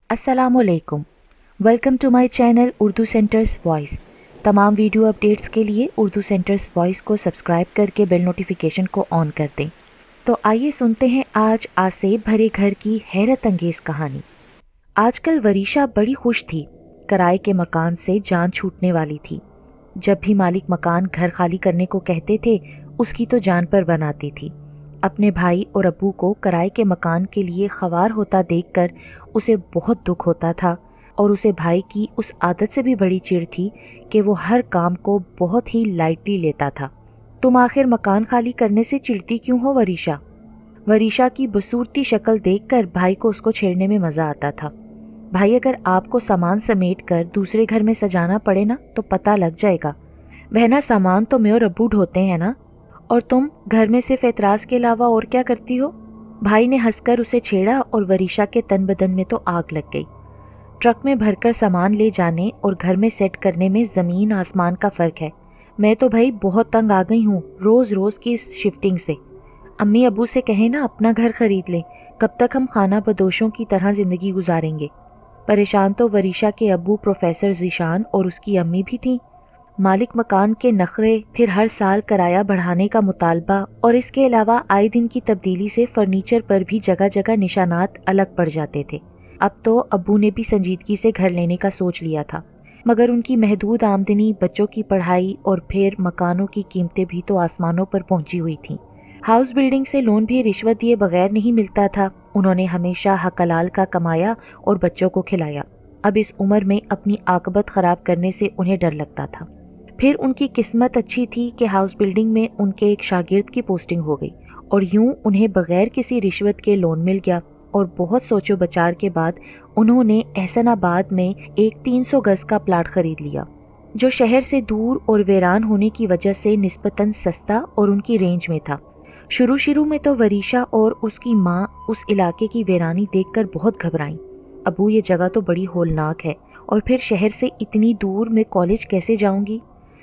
अस्सलामुअलैकुम। Welcome to my channel Urdu centres voice. तमाम video updates के लिए उर्दू सेंटर्स वॉइस को सब्सक्राइब करके बेल नोटिफिकेशन को ऑन कर दें। तो आइए सुनते हैं आज आसेब भरे घर की हैरत अंगेज़ कहानी। आजकल वरीशा बड़ी खुश थी। किराए के मकान से जान छूटने वाली थी। जब भी मालिक मकान घर खाली करने को कहते थे उसकी तो जान पर बनाती थी। अपने भाई और अब्बू को किराए के मकान के लिए ख्वार होता देखकर उसे बहुत दुख होता था और उसे भाई की उस आदत से भी बड़ी चिढ़ थी कि वो हर काम को बहुत ही लाइटली लेता था। तुम आखिर मकान खाली करने से चिढ़ती क्यों हो वरीशा? वरीशा की बसूरती शक्ल देखकर भाई को उसको छेड़ने में मज़ा आता था। भाई, अगर आपको सामान समेट कर दूसरे घर में सजाना पड़े ना तो पता लग जाएगा। वह ना सामान तो मैं और अब्बू ढोते हैं ना, और तुम घर में सिर्फ एतराज़ के अलावा और क्या करती हो? भाई ने हंसकर उसे छेड़ा और वरीशा के तन बदन में तो आग लग गई। ट्रक में भरकर सामान ले जाने और घर में सेट करने में ज़मीन आसमान का फ़र्क है। मैं तो भाई बहुत तंग आ गई हूँ रोज़ रोज़ की इस शिफ्टिंग से। अम्मी अब्बू से कहें ना अपना घर खरीद लें, कब तक हम खाना बदोशों की तरह ज़िंदगी गुजारेंगे। परेशान तो वरीशा के अब्बू प्रोफेसर ज़ीशान और उसकी अम्मी भी थीं। मालिक मकान के नखरे, फिर हर साल किराया बढ़ाने का मुतालबा और इसके अलावा आए दिन की तब्दीली से फर्नीचर पर भी जगह जगह निशानात अलग पड़ जाते थे। अब तो अब्बू ने भी संजीदगी से घर लेने का सोच लिया था, मगर उनकी महदूद आमदनी, बच्चों की पढ़ाई और फिर मकानों की कीमतें भी तो आसमानों पर पहुंची हुई थीं। हाउस बिल्डिंग से लोन भी रिश्वत दिए बगैर नहीं मिलता था। उन्होंने हमेशा हक हलाल का कमाया और बच्चों को खिलाया। अब इस उम्र में अपनी आकबत ख़राब करने से उन्हें डर लगता था। फिर उनकी किस्मत अच्छी थी कि हाउस बिल्डिंग में उनके एक शागिर्द की पोस्टिंग हो गई और यूं उन्हें बगैर किसी रिश्वत के लोन मिल गया। और बहुत सोचो बचार के बाद उन्होंने एहसनाबाद में एक 300 गज का प्लाट खरीद लिया, जो शहर से दूर और वीरान होने की वजह से निस्बतन सस्ता और उनकी रेंज में था। शुरू में तो वरीशा और उसकी माँ उस इलाके की वीरानी देखकर बहुत घबराईं। अबू, ये जगह तो बड़ी होलनाक है, और फिर शहर से इतनी दूर मैं कॉलेज कैसे जाऊंगी?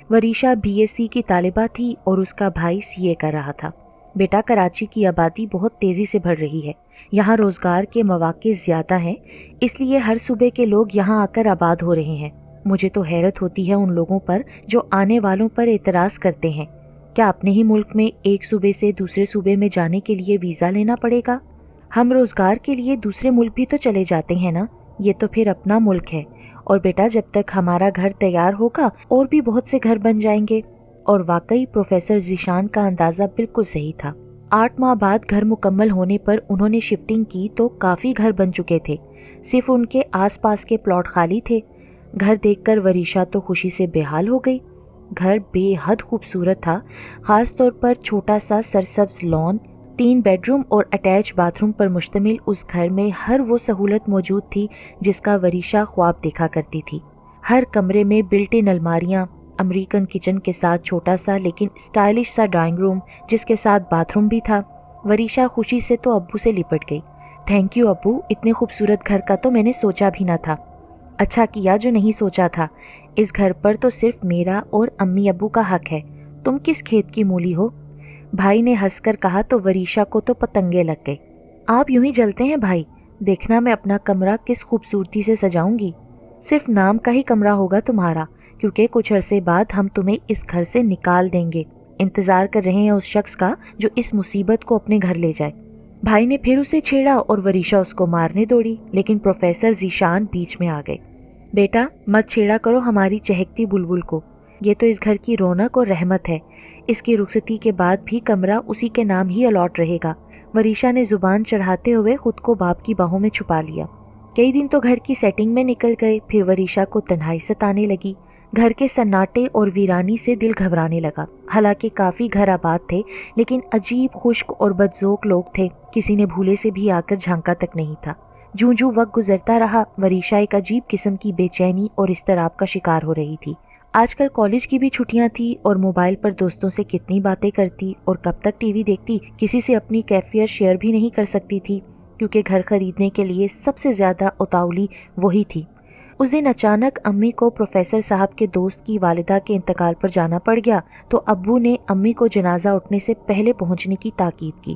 वरीशा बीएससी की तालिबा थी और उसका भाई सीए कर रहा था। बेटा, कराची की आबादी बहुत तेज़ी से बढ़ रही है। यहाँ रोज़गार के मौक़े ज़्यादा हैं, इसलिए हर सूबे के लोग यहाँ आकर आबाद हो रहे हैं। मुझे तो हैरत होती है उन लोगों पर जो आने वालों पर एतराज़ करते हैं। क्या अपने ही मुल्क में एक सूबे से दूसरे सूबे में जाने के लिए वीज़ा लेना पड़ेगा? हम रोज़गार के लिए दूसरे मुल्क भी तो चले जाते हैं ना। ये तो फिर अपना मुल्क है। और बेटा, जब तक हमारा घर तैयार होगा और भी बहुत से घर बन जाएंगे। और वाकई प्रोफेसर ज़ीशान का अंदाज़ा बिल्कुल सही था। 8 माह बाद घर मुकम्मल होने पर उन्होंने शिफ्टिंग की तो काफ़ी घर बन चुके थे। सिर्फ उनके आसपास के प्लॉट खाली थे। घर देखकर वरीशा तो खुशी से बेहाल हो गई। घर बेहद खूबसूरत था, ख़ास तौर पर छोटा सा सरसब्ज लॉन, 3 बेडरूम और अटैच बाथरूम पर मुश्तमिल उस घर में हर वो सहूलत मौजूद थी जिसका वरीशा ख्वाब देखा करती थी। हर कमरे में बिल्ट इन अलमारियाँ, अमेरिकन किचन के साथ छोटा सा लेकिन स्टाइलिश सा ड्राइंग रूम जिसके साथ बाथरूम भी था। वरीशा खुशी से तो अब्बू से लिपट गई। थैंक यू अब्बू, इतने खूबसूरत घर का तो मैंने सोचा भी ना था। अच्छा किया जो नहीं सोचा था। इस घर पर तो सिर्फ मेरा और अम्मी अब्बू का हक है। तुम किस खेत की मूली हो? भाई ने हंसकर कहा तो वरीशा को तो पतंगे लग गए। आप यूं ही जलते हैं भाई। देखना मैं अपना कमरा किस खूबसूरती से सजाऊंगी। सिर्फ नाम का ही कमरा होगा तुम्हारा, क्योंकि कुछ अरसे बाद हम तुम्हें इस घर से निकाल देंगे। इंतजार कर रहे हैं उस शख्स का जो इस मुसीबत को अपने घर ले जाए। भाई ने फिर उसे छेड़ा और वरीशा उसको मारने दौड़ी, लेकिन प्रोफेसर ज़ीशान बीच में आ गए। बेटा, मत छेड़ा करो हमारी चहकती बुलबुल को। ये तो इस घर की रौनक और रहमत है। इसकी रुखसती के बाद भी कमरा उसी के नाम ही अलॉट रहेगा। वरीशा ने जुबान चढ़ाते हुए खुद को बाप की बाहों में छुपा लिया। कई दिन तो घर की सेटिंग में निकल गए। फिर वरीशा को तन्हाई सताने लगी। घर के सन्नाटे और वीरानी से दिल घबराने लगा। हालांकि काफ़ी घर आबाद थे, लेकिन अजीब खुश्क और बदज़ोक लोग थे। किसी ने भूले से भी आकर झांका तक नहीं था। जूं जूं वक्त गुजरता रहा, वरीशा एक अजीब किस्म की बेचैनी और इस्तराब का शिकार हो रही थी। आजकल कॉलेज की भी छुट्टियां थी और मोबाइल पर दोस्तों से कितनी बातें करती और कब तक टीवी देखती। किसी से अपनी कैफियत शेयर भी नहीं कर सकती थी, क्योंकि घर खरीदने के लिए सबसे ज़्यादा उतावली वही थी। उस दिन अचानक अम्मी को प्रोफेसर साहब के दोस्त की वालिदा के इंतकाल पर जाना पड़ गया, तो अब्बू ने अम्मी को जनाजा उठने से पहले पहुंचने की ताकीद की।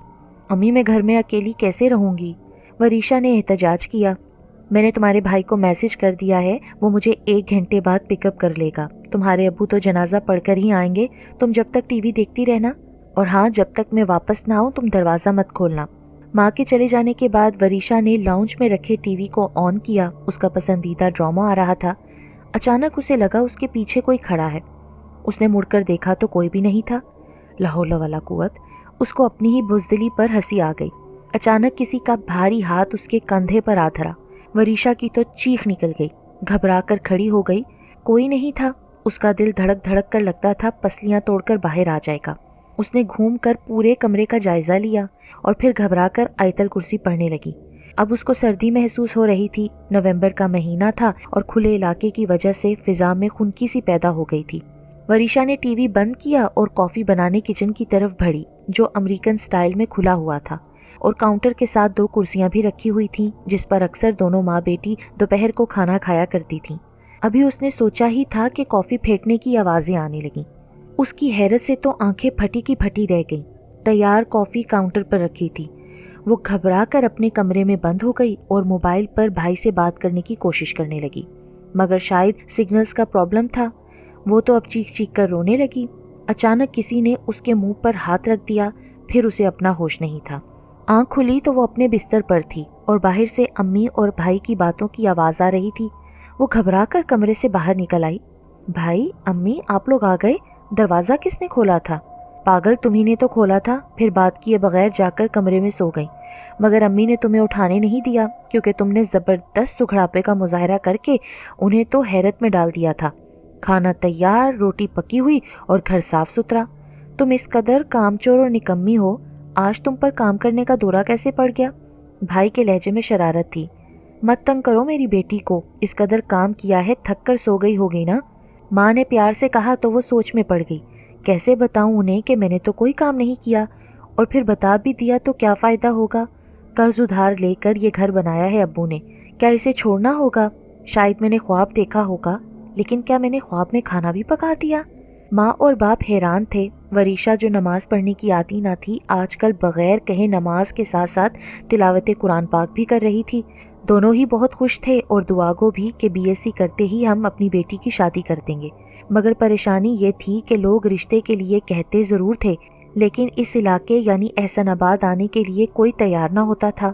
अम्मी, मैं घर में अकेली कैसे रहूंगी? वरीशा ने एहतजाज किया। میں نے تمہارے بھائی کو میسج کر دیا ہے، وہ مجھے 1 گھنٹے بعد پک اپ کر لے گا۔ تمہارے ابو تو جنازہ پڑھ کر ہی آئیں گے، تم جب تک ٹی وی دیکھتی رہنا، اور ہاں جب تک میں واپس نہ آؤں تم دروازہ مت کھولنا۔ ماں کے چلے جانے کے بعد وریشا نے لاؤنج میں رکھے ٹی وی کو آن کیا۔ اس کا پسندیدہ ڈرامہ آ رہا تھا۔ اچانک اسے لگا اس کے پیچھے کوئی کھڑا ہے۔ اس نے مڑ کر دیکھا تو کوئی بھی نہیں تھا۔ لا حول ولا قوت، اس کو اپنی ہی بزدلی پر ہنسی آ گئی۔ اچانک کسی کا بھاری ہاتھ اس کے کندھے پر آ دھرا۔ وریشا کی تو چیخ نکل گئی، گھبرا کر کھڑی ہو گئی۔ کوئی نہیں تھا۔ اس کا دل دھڑک دھڑک کر لگتا تھا پسلیاں توڑ کر باہر آ جائے گا۔ اس نے گھوم کر پورے کمرے کا جائزہ لیا اور پھر گھبرا کر آیت الکرسی پڑھنے لگی۔ اب اس کو سردی محسوس ہو رہی تھی۔ نومبر کا مہینہ تھا اور کھلے علاقے کی وجہ سے فضا میں خنکی سی پیدا ہو گئی تھی۔ وریشا نے ٹی وی بند کیا اور کافی بنانے کچن کی طرف بڑھی، جو امریکن سٹائل میں کھلا ہوا تھا، اور کاؤنٹر کے ساتھ 2 کرسیاں بھی رکھی ہوئی تھیں جس پر اکثر دونوں ماں بیٹی دوپہر کو کھانا کھایا کرتی تھیں۔ ابھی اس نے سوچا ہی تھا کہ کافی پھینٹنے کی آوازیں آنے لگیں۔ اس کی حیرت سے تو آنکھیں پھٹی کی پھٹی رہ گئیں۔ تیار کافی کاؤنٹر پر رکھی تھی۔ وہ گھبرا کر اپنے کمرے میں بند ہو گئی اور موبائل پر بھائی سے بات کرنے کی کوشش کرنے لگی، مگر شاید سگنلز کا پرابلم تھا۔ وہ تو اب چیخ چیخ کر رونے لگی۔ اچانک کسی نے اس کے منہ پر ہاتھ رکھ دیا، پھر اسے اپنا ہوش نہیں تھا۔ آنکھ کھلی تو وہ اپنے بستر پر تھی اور باہر سے امی اور بھائی کی باتوں کی آواز آ رہی تھی۔ وہ گھبرا کر کمرے سے باہر نکل آئی۔ بھائی، امی، آپ لوگ آ گئے؟ دروازہ کس نے کھولا تھا؟ پاگل، تمہیں نے تو کھولا تھا۔ پھر بات کیے بغیر جا کر کمرے میں سو گئی، مگر امی نے تمہیں اٹھانے نہیں دیا کیونکہ تم نے زبردست سگڑاپے کا مظاہرہ کر کے انہیں تو حیرت میں ڈال دیا تھا۔ کھانا تیار، روٹی پکی ہوئی اور گھر صاف ستھرا۔ تم اس قدر کام چور اور نکمی ہو، آج تم پر کام کرنے کا دورہ کیسے پڑ گیا؟ بھائی کے لہجے میں شرارت تھی۔ مت تنگ کرو میری بیٹی کو، اس قدر کام کیا ہے، تھک کر سو گئی ہوگی نا۔ ماں نے پیار سے کہا تو وہ سوچ میں پڑ گئی۔ کیسے بتاؤں انہیں کہ میں نے تو کوئی کام نہیں کیا، اور پھر بتا بھی دیا تو کیا فائدہ ہوگا؟ قرض ادھار لے کر یہ گھر بنایا ہے ابو نے، کیا اسے چھوڑنا ہوگا؟ شاید میں نے خواب دیکھا ہوگا، لیکن کیا میں نے خواب میں کھانا بھی پکا دیا؟ ماں اور باپ حیران تھے۔ وریشا جو نماز پڑھنے کی عادی نہ تھی، آج کل بغیر کہے نماز کے ساتھ ساتھ تلاوت قرآن پاک بھی کر رہی تھی۔ دونوں ہی بہت خوش تھے اور دعا گو بھی کہ BSc کرتے ہی ہم اپنی بیٹی کی شادی کر دیں گے، مگر پریشانی یہ تھی کہ لوگ رشتے کے لیے کہتے ضرور تھے، لیکن اس علاقے یعنی احسن آباد آنے کے لیے کوئی تیار نہ ہوتا تھا۔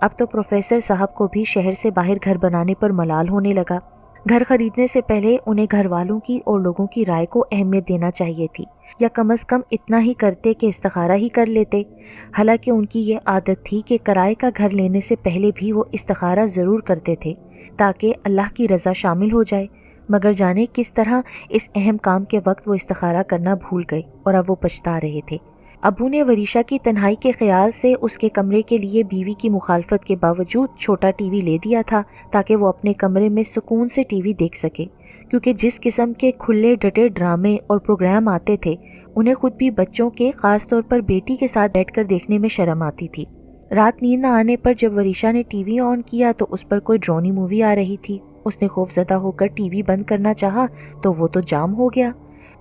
اب تو پروفیسر صاحب کو بھی شہر سے باہر گھر بنانے پر ملال ہونے لگا۔ گھر خریدنے سے پہلے انہیں گھر والوں کی اور لوگوں کی رائے کو اہمیت دینا چاہیے تھی، یا کم از کم اتنا ہی کرتے کہ استخارہ ہی کر لیتے۔ حالانکہ ان کی یہ عادت تھی کہ کرائے کا گھر لینے سے پہلے بھی وہ استخارہ ضرور کرتے تھے تاکہ اللہ کی رضا شامل ہو جائے، مگر جانے کس طرح اس اہم کام کے وقت وہ استخارہ کرنا بھول گئے اور اب وہ پچھتا رہے تھے۔ ابو نے وریشا کی تنہائی کے خیال سے اس کے کمرے کے لیے بیوی کی مخالفت کے باوجود چھوٹا ٹی وی لے دیا تھا تاکہ وہ اپنے کمرے میں سکون سے ٹی وی دیکھ سکے، کیونکہ جس قسم کے کھلے ڈٹے ڈرامے اور پروگرام آتے تھے انہیں خود بھی بچوں کے، خاص طور پر بیٹی کے ساتھ بیٹھ کر دیکھنے میں شرم آتی تھی۔ رات نیند نہ آنے پر جب وریشا نے ٹی وی آن کیا تو اس پر کوئی ڈرونی مووی آ رہی تھی۔ اس نے خوف زدہ ہو کر ٹی وی بند کرنا چاہا تو وہ تو جام ہو گیا۔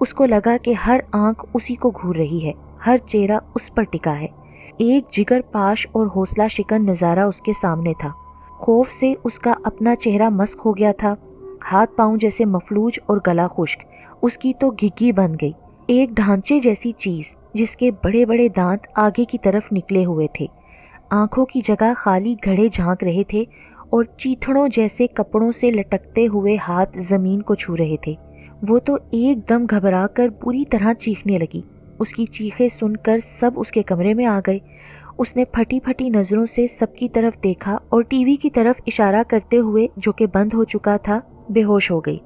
اس کو لگا کہ ہر آنکھ اسی کو گھور رہی ہے، ہر چہرہ اس پر ٹکا ہے۔ ایک جگر پاش اور حوصلہ شکن نظارہ اس کے سامنے تھا۔ خوف سے اس کا اپنا چہرہ مسخ ہو گیا تھا، ہاتھ پاؤں جیسے مفلوج اور گلا خشک۔ اس کی تو گھگی بن گئی، ایک ڈھانچے جیسی چیز جس کے بڑے بڑے دانت آگے کی طرف نکلے ہوئے تھے۔ آنکھوں کی جگہ خالی گھڑے جھانک رہے تھے اور چیتھڑوں جیسے کپڑوں سے لٹکتے ہوئے ہاتھ زمین کو چھو رہے تھے۔ وہ تو ایک دم گھبرا کر بری طرح چیخنے لگی۔ اس کی چیخیں سن کر سب اس کے کمرے میں آ گئے۔ اس نے پھٹی پھٹی نظروں سے سب کی طرف دیکھا اور ٹی وی کی طرف اشارہ کرتے ہوئے، جو کہ بند ہو چکا تھا، بے ہوش ہو گئی۔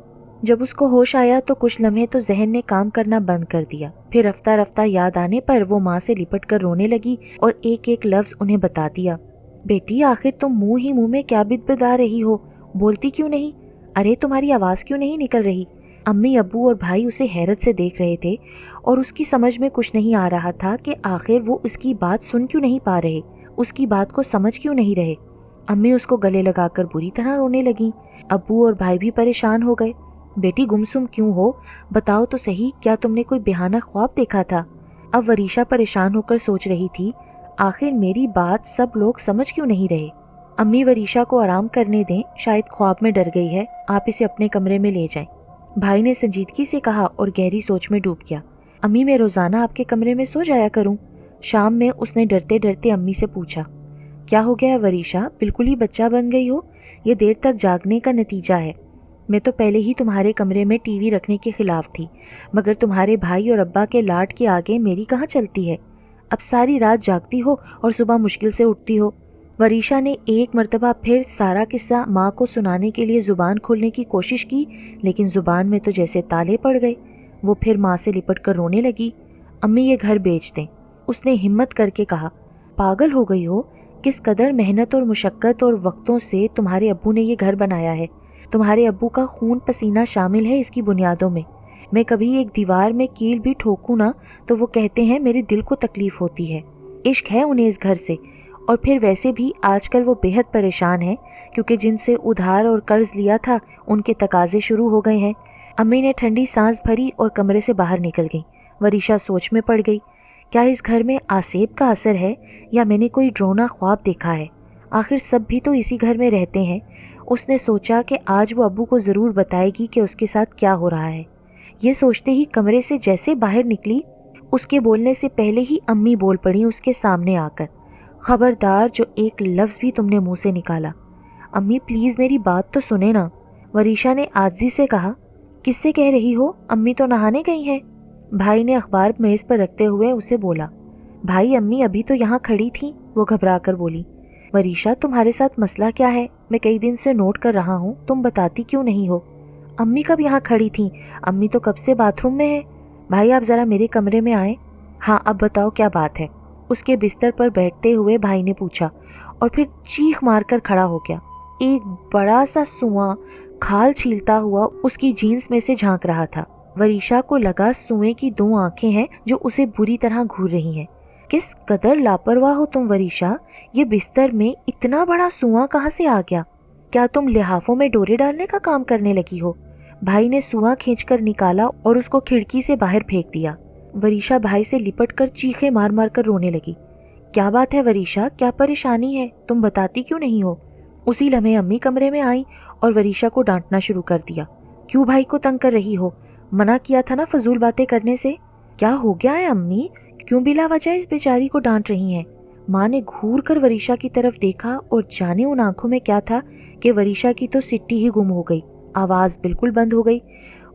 جب اس کو ہوش آیا تو کچھ لمحے تو ذہن نے کام کرنا بند کر دیا، پھر رفتہ رفتہ یاد آنے پر وہ ماں سے لپٹ کر رونے لگی اور ایک ایک لفظ انہیں بتا دیا۔ بیٹی، آخر تم منہ ہی منہ میں کیا بد رہی ہو؟ بولتی کیوں نہیں؟ ارے تمہاری آواز کیوں نہیں نکل رہی؟ امی، ابو اور بھائی اسے حیرت سے دیکھ رہے تھے اور اس کی سمجھ میں کچھ نہیں آ رہا تھا کہ آخر وہ اس کی بات سن کیوں نہیں پا رہے، اس کی بات کو سمجھ کیوں نہیں رہے۔ امی اس کو گلے لگا کر بری طرح رونے لگیں۔ ابو اور بھائی بھی پریشان ہو گئے۔ بیٹی، گمسم کیوں ہو؟ بتاؤ تو صحیح، کیا تم نے کوئی بہانہ خواب دیکھا تھا؟ اب وریشا پریشان ہو کر سوچ رہی تھی، آخر میری بات سب لوگ سمجھ کیوں نہیں رہے؟ अम्मी वरीशा को आराम करने दें, शायद ख्वाब में डर गई है, आप इसे अपने कमरे में ले जाएं। भाई ने संजीदगी से कहा और गहरी सोच में डूब गया। अम्मी मैं रोज़ाना आपके कमरे में सो जाया करूं? शाम में उसने डरते डरते अम्मी से पूछा। क्या हो गया है वरीशा, बिल्कुल ही बच्चा बन गई हो? ये देर तक जागने का नतीजा है। मैं तो पहले ही तुम्हारे कमरे में टीवी रखने के खिलाफ थी, मगर तुम्हारे भाई और अब्बा के लाड के आगे मेरी कहाँ चलती है। अब सारी रात जागती हो और सुबह मुश्किल से उठती हो। वरीशा ने एक मर्तबा फिर सारा किस्सा माँ को सुनाने के लिए ज़ुबान खोलने की कोशिश की, लेकिन ज़ुबान में तो जैसे ताले पड़ गए। वो फिर माँ से लिपट कर रोने लगी। अम्मी ये घर बेच दें, उसने हिम्मत करके कहा। पागल हो गई हो? किस कदर मेहनत और मुशक्क़त और वक्तों से तुम्हारे अब्बू ने ये घर बनाया है। तुम्हारे अब्बू का खून पसीना शामिल है इसकी बुनियादों में। मैं कभी एक दीवार में कील भी ठोकूं ना तो वो कहते हैं मेरे दिल को तकलीफ़ होती है। इश्क है उन्हें इस घर से, और फिर वैसे भी आजकल वो बेहद परेशान हैं, क्योंकि जिनसे उधार और कर्ज लिया था उनके तकाजे शुरू हो गए हैं। अम्मी ने ठंडी सांस भरी और कमरे से बाहर निकल गई। वरीशा सोच में पड़ गई। क्या इस घर में आसेब का असर है या मैंने कोई ड्रोना ख्वाब देखा है? आखिर सब भी तो इसी घर में रहते हैं। उसने सोचा कि आज वो अब्बू को ज़रूर बताएगी कि उसके साथ क्या हो रहा है। ये सोचते ही कमरे से जैसे बाहर निकली, उसके बोलने से पहले ही अम्मी बोल पड़ी उसके सामने आकर। खबरदार जो एक लफ्ज़ भी तुमने मुंह से निकाला। अम्मी प्लीज़ मेरी बात तो सुने ना, वरीशा ने आजिज़ी से कहा। किससे कह रही हो? अम्मी तो नहाने गई हैं। भाई ने अखबार मेज़ पर रखते हुए उसे बोला। भाई अम्मी अभी तो यहाँ खड़ी थी, वो घबरा कर बोली। वरीशा तुम्हारे साथ मसला क्या है? मैं कई दिन से नोट कर रहा हूँ, तुम बताती क्यों नहीं हो? अम्मी कब यहाँ खड़ी थी? अम्मी तो कब से बाथरूम में है। भाई आप ज़रा मेरे कमरे में आए। हाँ अब बताओ क्या बात है? उसके बिस्तर पर बैठते हुए भाई ने पूछा, और फिर चीख मारकर खड़ा हो गया। एक बड़ा सा सुआं खाल छीलता हुआ उसकी जीन्स में से झांक रहा था। वरीशा को लगा सुएं की दो आंखें हैं जो उसे बुरी तरह घूर रही हैं। किस कदर लापरवाह हो तुम वरीशा, ये बिस्तर में इतना बड़ा सुआं कहाँ से आ गया? क्या तुम लिहाफों में डोरे डालने का काम करने लगी हो? भाई ने सुआं खींचकर निकाला और उसको खिड़की से बाहर फेंक दिया। वरीशा भाई से लिपटकर चीखें मार मार कर रोने लगी। क्या बात है वरीशा, क्या परेशानी है? तुम बताती क्यों नहीं हो? उसी लम्हे अम्मी कमरे में आई और वरीशा को डांटना शुरू कर दिया। क्यों भाई को तंग कर रही हो? मना किया था ना फजूल बातें करने से। क्या हो गया है अम्मी, क्यों बिला वजह इस बेचारी को डांट रही हैं? माँ ने घूर कर वरीशा की तरफ देखा और जाने उन आंखों में क्या था कि वरीशा की तो सिट्टी ही गुम हो गई, आवाज़ बिल्कुल बंद हो गई।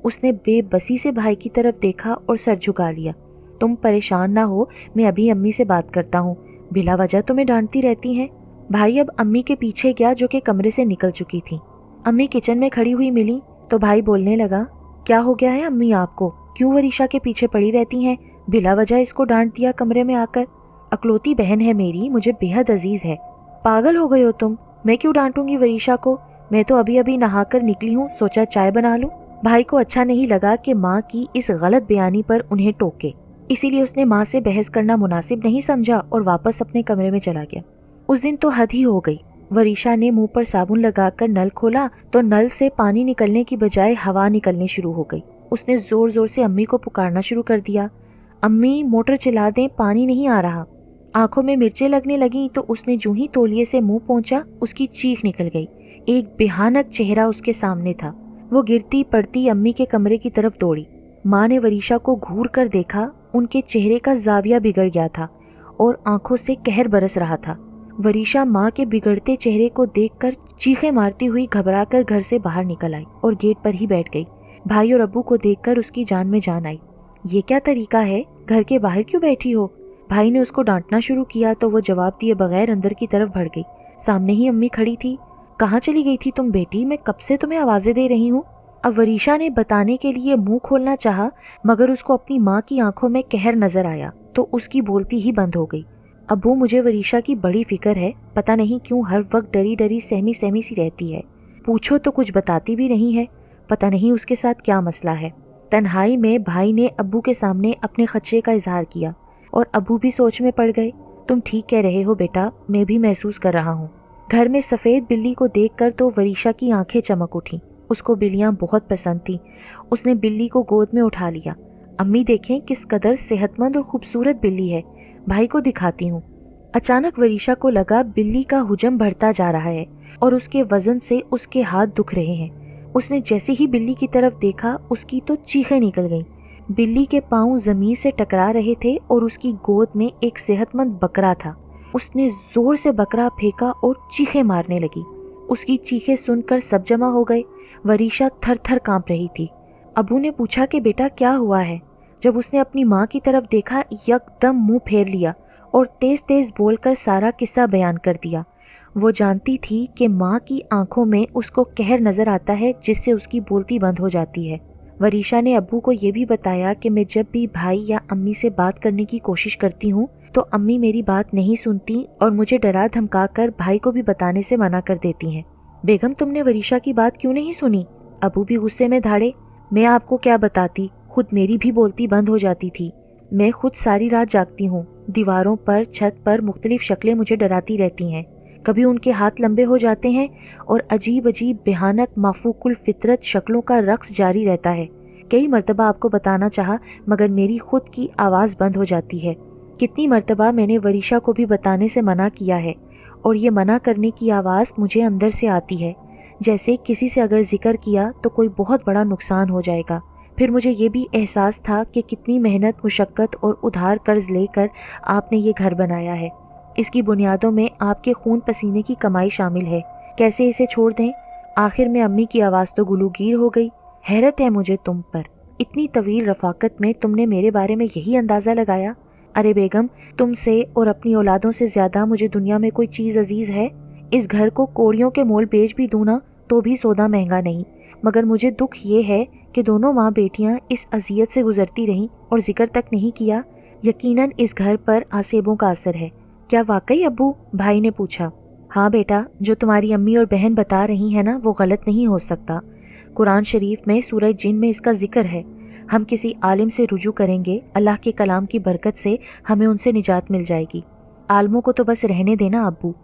उसने बेबसी से भाई की तरफ देखा और सर झुका लिया। तुम परेशान ना हो, मैं अभी अम्मी से बात करता हूँ, बिला वजह तुम्हें डांटती रहती हैं। भाई अब अम्मी के पीछे गया जो कि कमरे से निकल चुकी थी। अम्मी किचन में खड़ी हुई मिली तो भाई बोलने लगा, क्या हो गया है अम्मी आपको? क्यों वरीशा के पीछे पड़ी रहती हैं? बिला वजह इसको डांट दिया कमरे में आकर। अकलौती बहन है मेरी, मुझे बेहद अजीज है। पागल हो गए हो तुम? मैं क्यों डांटूंगी वरीशा को? मैं तो अभी अभी नहाकर निकली हूँ, सोचा चाय बना लूं। भाई को अच्छा नहीं लगा कि माँ की इस गलत बयानी पर उन्हें टोके, इसीलिए उसने माँ से बहस करना मुनासिब नहीं समझा और वापस अपने कमरे में चला गया। उस दिन तो हद ही हो गई। वरीशा ने मुंह पर साबुन लगाकर नल खोला तो नल से पानी निकलने की बजाय हवा निकलनी शुरू हो गई। उसने जोर जोर से अम्मी को पुकारना शुरू कर दिया। अम्मी मोटर चला दें, पानी नहीं आ रहा। आंखों में मिर्चें लगने लगी तो उसने जूं ही तौलिए से मुंह पहुंचा, उसकी चीख निकल गई। एक भयानक चेहरा उसके सामने था। वो गिरती पड़ती अम्मी के कमरे की तरफ दौड़ी। माँ ने वरीशा को घूर कर देखा, उनके चेहरे का जाविया बिगड़ गया था और आंखों से कहर बरस रहा था। वरीशा माँ के बिगड़ते चेहरे को देखकर चीखें मारती हुई घबराकर घर से बाहर निकल आई और गेट पर ही बैठ गई। भाई और अब्बू को देखकर उसकी जान में जान आई। ये क्या तरीका है, घर के बाहर क्यों बैठी हो? भाई ने उसको डांटना शुरू किया तो वो जवाब दिए बगैर अंदर की तरफ बढ़ गई। सामने ही अम्मी खड़ी थी। कहाँ चली गई थी तुम बेटी? मैं कब से तुम्हें आवाजें दे रही हूँ। अब वरीशा ने बताने के लिए मुंह खोलना चाहा, मगर उसको अपनी माँ की आंखों में कहर नजर आया तो उसकी बोलती ही बंद हो गई। अब्बू मुझे वरीशा की बड़ी फिक्र है, पता नहीं क्यों हर वक्त डरी डरी सहमी सहमी सी रहती है। पूछो तो कुछ बताती भी नहीं है, पता नहीं उसके साथ क्या मसला है। तन्हाई में भाई ने अब्बू के सामने अपने खदशे का इजहार किया और अब्बू भी सोच में पड़ गए। तुम ठीक कह रहे हो बेटा, मैं भी महसूस कर रहा हूँ। घर में सफ़ेद बिल्ली को देखकर तो वरीशा की आंखें चमक उठीं। उसको बिल्लियाँ बहुत पसंद थीं। उसने बिल्ली को गोद में उठा लिया। अम्मी देखें किस कदर सेहतमंद और खूबसूरत बिल्ली है, भाई को दिखाती हूँ। अचानक वरीशा को लगा बिल्ली का हुजम बढ़ता जा रहा है और उसके वजन से उसके हाथ दुख रहे हैं। उसने जैसे ही बिल्ली की तरफ देखा उसकी तो चीखें निकल गईं। बिल्ली के पांव जमीन से टकरा रहे थे और उसकी गोद में एक सेहतमंद बकरा था। उसने जोर से बकरा फेंका और चीखें मारने लगी। उसकी चीखें सुनकर सब जमा हो गए। वरीशा थर थर कांप रही थी। अबू ने पूछा कि बेटा क्या हुआ है। जब उसने अपनी माँ की तरफ देखा यकदम मुंह फेर लिया और तेज तेज बोलकर सारा किस्सा बयान कर दिया। वो जानती थी कि माँ की आंखों में उसको कहर नजर आता है जिससे उसकी बोलती बंद हो जाती है। वरीशा ने अब्बू को ये भी बताया कि मैं जब भी भाई या अम्मी से बात करने की कोशिश करती हूँ तो अम्मी मेरी बात नहीं सुनती और मुझे डरा धमका कर भाई को भी बताने से मना कर देती हैं। बेगम तुमने वरीशा की बात क्यों नहीं सुनी? अब्बू भी गुस्से में धाड़े। मैं आपको क्या बताती, खुद मेरी भी बोलती बंद हो जाती थी। मैं खुद सारी रात जागती हूँ। दीवारों पर छत पर मुख्तलिफ शक्लें मुझे डराती रहती हैं। कभी उनके हाथ लंबे हो जाते हैं और अजीब अजीब बेहानक माफूकुल फितरत शक्लों का रक्स जारी रहता है। कई मर्तबा आपको बताना चाहा मगर मेरी खुद की आवाज़ बंद हो जाती है। कितनी मर्तबा मैंने वरीशा को भी बताने से मना किया है और ये मना करने की आवाज़ मुझे अंदर से आती है, जैसे किसी से अगर जिक्र किया तो कोई बहुत बड़ा नुकसान हो जाएगा। फिर मुझे ये भी एहसास था कि कितनी मेहनत मुशक्क़त और उधार कर्ज लेकर आपने ये घर बनाया है। इसकी बुनियादों में आपके खून पसीने की कमाई शामिल है। कैसे इसे छोड़ दें? आखिर में अम्मी की आवाज़ तो गुलूगीर हो गई। हैरत है मुझे तुम पर, इतनी तवील रफ़ाकत में तुमने मेरे बारे में यही अंदाज़ा लगाया। अरे बेगम, तुमसे और अपनी औलादों से ज़्यादा मुझे दुनिया में कोई चीज़ अजीज़ है। इस घर को कोड़ियों के मोल बेच भी दूँ ना तो भी सौदा महंगा नहीं। मगर मुझे दुख ये है कि दोनों माँ बेटियाँ इस अजियत से गुजरती रहीं और जिक्र तक नहीं किया। यकीनन इस घर पर आसेबों का असर है। क्या वाकई अब्बू? भाई ने पूछा। हाँ बेटा, जो तुम्हारी अम्मी और बहन बता रही है ना वो गलत नहीं हो सकता। कुरान शरीफ में सूरह जिन में इसका जिक्र है। हम किसी आलिम से रुजू करेंगे, अल्लाह के कलाम की बरकत से हमें उनसे निजात मिल जाएगी। आलमों को तो बस रहने देना अब्बू,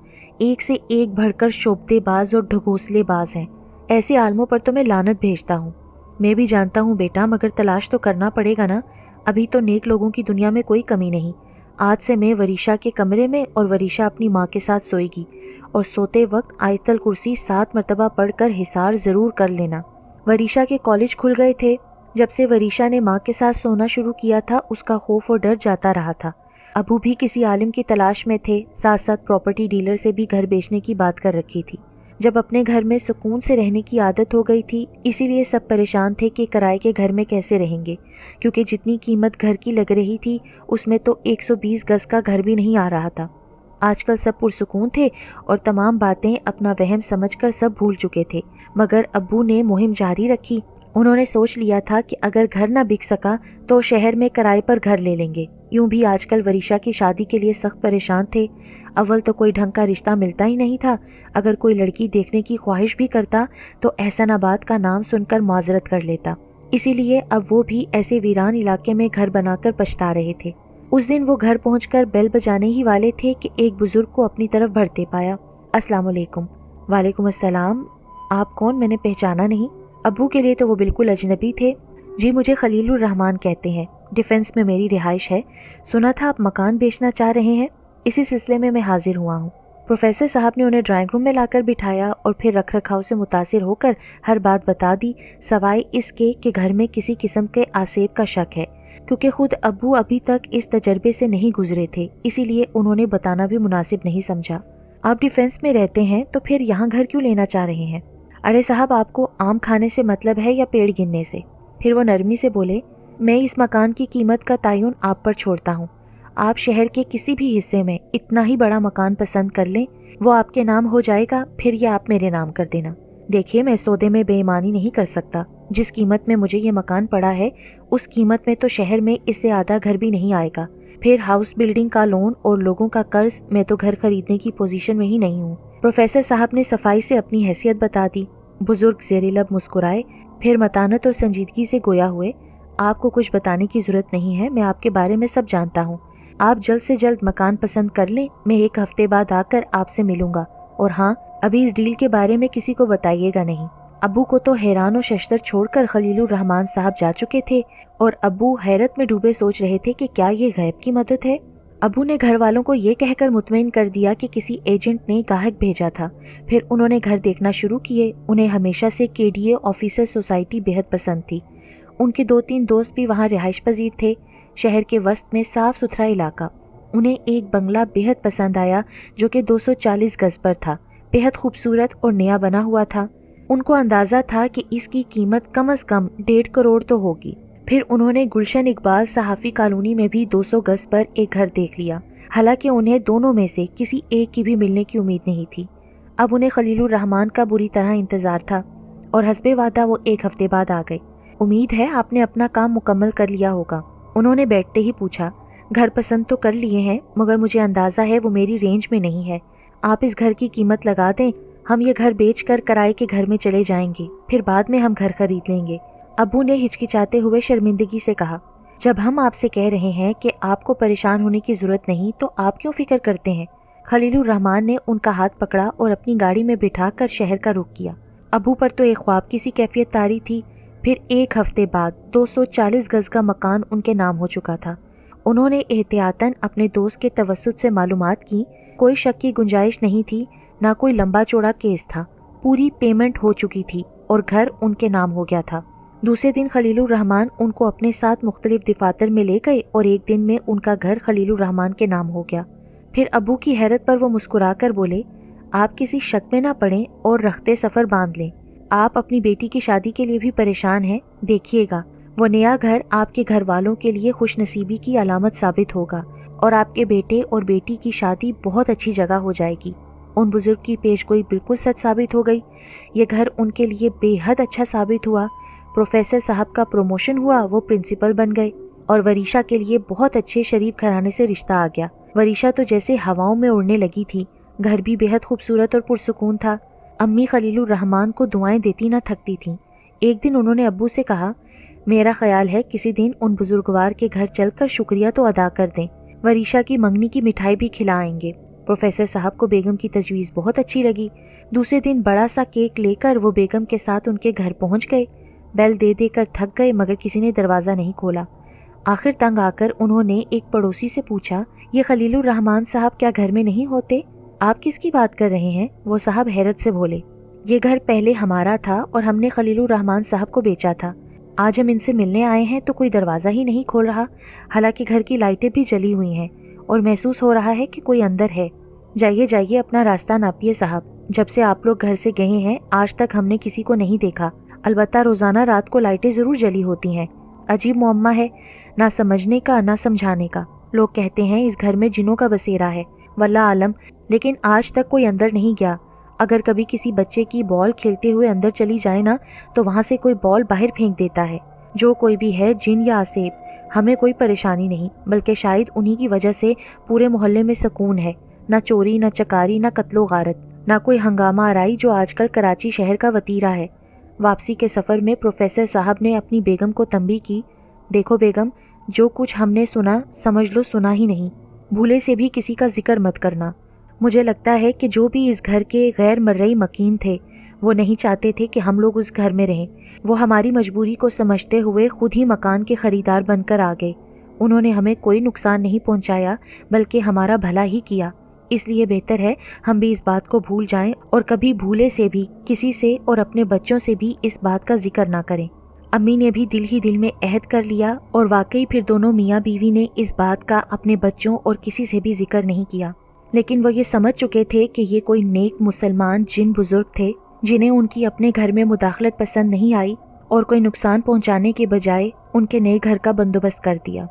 एक से एक बढ़कर शोबतेबाज और ढगोसलेबाज हैं। ऐसे आलमों पर तो मैं लानत भेजता हूँ। मैं भी जानता हूँ बेटा, मगर तलाश तो करना पड़ेगा ना। अभी तो नेक लोगों की दुनिया में कोई कमी नहीं। आज से मैं वरीशा के कमरे में और वरीशा अपनी माँ के साथ सोएगी और सोते वक्त आयतल कुर्सी 7 मरतबा पढ़कर हिसार ज़रूर कर लेना। वरीशा के कॉलेज खुल गए थे। जब से वरीशा ने माँ के साथ सोना शुरू किया था उसका खौफ और डर जाता रहा था। अबू भी किसी आलिम की तलाश में थे, साथ साथ प्रॉपर्टी डीलर से भी घर बेचने की बात कर रखी थी। जब अपने घर में सुकून से रहने की आदत हो गई थी, इसीलिए सब परेशान थे कि किराए के घर में कैसे रहेंगे, क्योंकि जितनी कीमत घर की लग रही थी उसमें तो 120 गज का घर भी नहीं आ रहा था। आजकल सब पुरसुकून थे और तमाम बातें अपना वहम समझकर सब भूल चुके थे, मगर अब्बू ने मुहिम जारी रखी। उन्होंने सोच लिया था कि अगर घर ना बिक सका तो शहर में किराए पर घर ले लेंगे। यूं भी आजकल वरीशा की शादी के लिए सख्त परेशान थे। अव्वल तो कोई ढंग का रिश्ता मिलता ही नहीं था। अगर कोई लड़की देखने की ख्वाहिश भी करता तो एहसनाबाद का नाम सुनकर माजरत कर लेता। इसीलिए अब वो भी ऐसे वीरान इलाके में घर बनाकर पछता रहे थे। उस दिन वो घर पहुंचकर बेल बजाने ही वाले थे कि एक बुजुर्ग को अपनी तरफ बढ़ते पाया। अस्सलाम वालेकुम। वालेकुम अस्सलाम। आप कौन? मैंने पहचाना नहीं। अब्बू के लिए तो वो बिल्कुल अजनबी थे। जी, मुझे खलीलुर रहमान कहते हैं। डिफेंस में मेरी रिहाइश है। सुना था आप मकान बेचना चाह रहे हैं, इसी सिलसिले में मैं हाजिर हुआ हूँ। प्रोफेसर साहब ने उन्हें ड्राइंग रूम में लाकर बिठाया और फिर रख रखाव से मुतासिर होकर हर बात बता दी, सवाए इसके कि घर में किसी किस्म के आसेब का शक है, क्योंकि खुद अब्बू अभी तक इस तजर्बे से नहीं गुजरे थे, इसीलिए उन्होंने बताना भी मुनासिब नहीं समझा। आप डिफेंस में रहते हैं तो फिर यहाँ घर क्यों लेना चाह रहे हैं? अरे साहब, आपको आम खाने से मतलब है या पेड़ गिनने से? फिर वो नरमी से बोले, मैं इस मकान की कीमत का तयन आप पर छोड़ता हूँ। आप शहर के किसी भी हिस्से में इतना ही बड़ा मकान पसंद कर लें, वो आपके नाम हो जाएगा, फिर ये आप मेरे नाम कर देना। देखिए, मैं सौदे में बेईमानी नहीं कर सकता। जिस कीमत में मुझे ये मकान पड़ा है उस कीमत में तो शहर में इससे आधा घर भी नहीं आएगा। फिर हाउस बिल्डिंग का लोन और लोगों का कर्ज, मैं तो घर खरीदने की पोजीशन में ही नहीं हूँ। प्रोफेसर साहब ने सफाई से अपनी हैसियत बता दी। बुजुर्ग ज़ेरे लब मुस्कुराए, फिर मतानत और संजीदगी से गोया हुए, आपको कुछ बताने की जरूरत नहीं है, मैं आपके बारे में सब जानता हूँ। आप जल्द से जल्द मकान पसंद कर लें, मैं 1 हफ्ते बाद आकर आपसे मिलूंगा। और हाँ, अभी इस डील के बारे में किसी को बताइएगा नहीं। अब्बू को तो हैरान और शश्तर छोड़कर खलीलुर रहमान साहब जा चुके थे और अब्बू हैरत में डूबे सोच रहे थे कि क्या ये गैब की मदद है। अबू ने घर वालों को ये कहकर मुतमईन कर दिया कि किसी एजेंट ने गाहक भेजा था। फिर उन्होंने घर देखना शुरू किए। उन्हें हमेशा से केडीए ऑफिसर सोसाइटी बेहद पसंद थी। उनके 2-3 दोस्त भी वहाँ रिहाइश पजीर थे। शहर के वस्त में साफ सुथरा इलाका। उन्हें एक बंगला बेहद पसंद आया जो कि 240 गज पर था, बेहद खूबसूरत और नया बना हुआ था। उनको अंदाज़ा था कि इसकी कीमत कम से कम 1.5 करोड़ तो होगी। फिर उन्होंने गुलशन इकबाल सहाफ़ी कॉलोनी में भी 200 गज पर एक घर देख लिया। हालांकि उन्हें दोनों में से किसी एक की भी मिलने की उम्मीद नहीं थी। अब उन्हें खलीलुर रहमान का बुरी तरह इंतज़ार था और हस्बे वादा वो 1 हफ्ते बाद आ गए। उम्मीद है आपने अपना काम मुकम्मल कर लिया होगा, उन्होंने बैठते ही पूछा। घर पसंद तो कर लिए हैं, मगर मुझे अंदाज़ा है वो मेरी रेंज में नहीं है। आप इस घर की कीमत लगा दें, हम ये घर बेचकर किराए के घर में चले जाएंगे, फिर बाद में हम घर खरीद लेंगे। अबू ने हिचकिचाते हुए शर्मिंदगी से कहा, जब हम आपसे कह रहे हैं कि आपको परेशान होने की ज़रूरत नहीं तो आप क्यों फ़िक्र करते हैं। खलीलुर रहमान ने उनका हाथ पकड़ा और अपनी गाड़ी में बिठाकर शहर का रुख किया। अबू पर तो एक ख्वाब की सी कैफियत तारी थी। फिर 1 हफ्ते बाद 240 गज का मकान उनके नाम हो चुका था। उन्होंने एहतियातन अपने दोस्त के तवस्सुत से मालूमात की। कोई शक की गुंजाइश नहीं थी, ना कोई लंबा चौड़ा केस था। पूरी पेमेंट हो चुकी थी और घर उनके नाम हो गया था। दूसरे दिन खलीलुर रहमान उनको अपने साथ मुख्तलिफ दफातर में ले गए और एक दिन में उनका घर खलीलुर रहमान के नाम हो गया। फिर अबू की हैरत पर वो मुस्कुराकर बोले, आप किसी शक में ना पड़ें और रखते सफ़र बांध लें। आप अपनी बेटी की शादी के लिए भी परेशान हैं। देखिएगा, वो नया घर आपके घर वालों के लिए खुशनसीबी की अलामत साबित होगा और आपके बेटे और बेटी की शादी बहुत अच्छी जगह हो जाएगी। उन बुजुर्ग की पेशगोई बिल्कुल सच साबित हो गई। ये घर उनके लिए बेहद अच्छा साबित हुआ। प्रोफेसर साहब का प्रमोशन हुआ, वो प्रिंसिपल बन गए और वरीशा के लिए बहुत अच्छे शरीफ घराने से रिश्ता आ गया। वरीशा तो जैसे हवाओं में उड़ने लगी थी। घर भी बेहद खूबसूरत और पुरसुकून था। अम्मी खलीलुर रहमान को दुआएं देती न थकती थीं। एक दिन उन्होंने अब्बू से कहा, मेरा ख्याल है किसी दिन उन बुजुर्गवार के घर चलकर शुक्रिया तो अदा कर दें। वरीशा की मंगनी की मिठाई भी खिलाएंगे। प्रोफेसर साहब को बेगम की तजवीज़ बहुत अच्छी लगी। दूसरे दिन बड़ा सा केक लेकर वो बेगम के साथ उनके घर पहुंच गए। बेल दे देकर थक गए, मगर किसी ने दरवाज़ा नहीं खोला। आखिर तंग आकर उन्होंने एक पड़ोसी से पूछा, ये खलीलुर रहमान साहब क्या घर में नहीं होते? आप किसकी बात कर रहे हैं? वो साहब हैरत से बोले, ये घर पहले हमारा था और हमने खलीलुर रहमान साहब को बेचा था। आज हम इनसे मिलने आए हैं तो कोई दरवाज़ा ही नहीं खोल रहा। हालांकि घर की लाइटें भी जली हुई हैं और महसूस हो रहा है कि कोई अंदर है। जाइए जाइए, अपना रास्ता नापिए साहब। जब से आप लोग घर से गए हैं आज तक हमने किसी को नहीं देखा। अलबत्ता रोज़ाना रात को लाइटें ज़रूर जली होती हैं। अजीब मुअम्मा है, ना समझने का ना समझाने का। लोग कहते हैं इस घर में जिन्नों का बसेरा है, वल्लाह आलम, लेकिन आज तक कोई अंदर नहीं गया। अगर कभी किसी बच्चे की बॉल खेलते हुए अंदर चली जाए ना, तो वहाँ से कोई बॉल बाहर फेंक देता है। जो कोई भी है, जिन या आसेब, हमें कोई परेशानी नहीं, बल्कि शायद उन्हीं की वजह से पूरे मोहल्ले में सुकून है। ना चोरी, ना चकारी, ना कत्लो गारत, ना कोई हंगामा आराई जो आजकल कराची शहर का वतीरा है। वापसी के सफ़र में प्रोफेसर साहब ने अपनी बेगम को तंबीह की, देखो बेगम, जो कुछ हमने सुना समझ लो सुना ही नहीं। भूले से भी किसी का जिक्र मत करना। मुझे लगता है कि जो भी इस घर के गैर मर्रई मकीन थे वो नहीं चाहते थे कि हम लोग उस घर में रहें। वो हमारी मजबूरी को समझते हुए खुद ही मकान के ख़रीदार बनकर आ गए। उन्होंने हमें कोई नुकसान नहीं पहुंचाया, बल्कि हमारा भला ही किया। इसलिए बेहतर है हम भी इस बात को भूल जाएं और कभी भूले से भी किसी से और अपने बच्चों से भी इस बात का जिक्र ना करें। अम्मी ने भी दिल ही दिल में अहद कर लिया और वाकई फिर दोनों मियाँ बीवी ने इस बात का अपने बच्चों और किसी से भी जिक्र नहीं किया। लेकिन वो ये समझ चुके थे कि ये कोई नेक मुसलमान जिन बुजुर्ग थे जिन्हें उनकी अपने घर में मुदाखलत पसंद नहीं आई और कोई नुकसान पहुंचाने के बजाय उनके नए घर का बंदोबस्त कर दिया।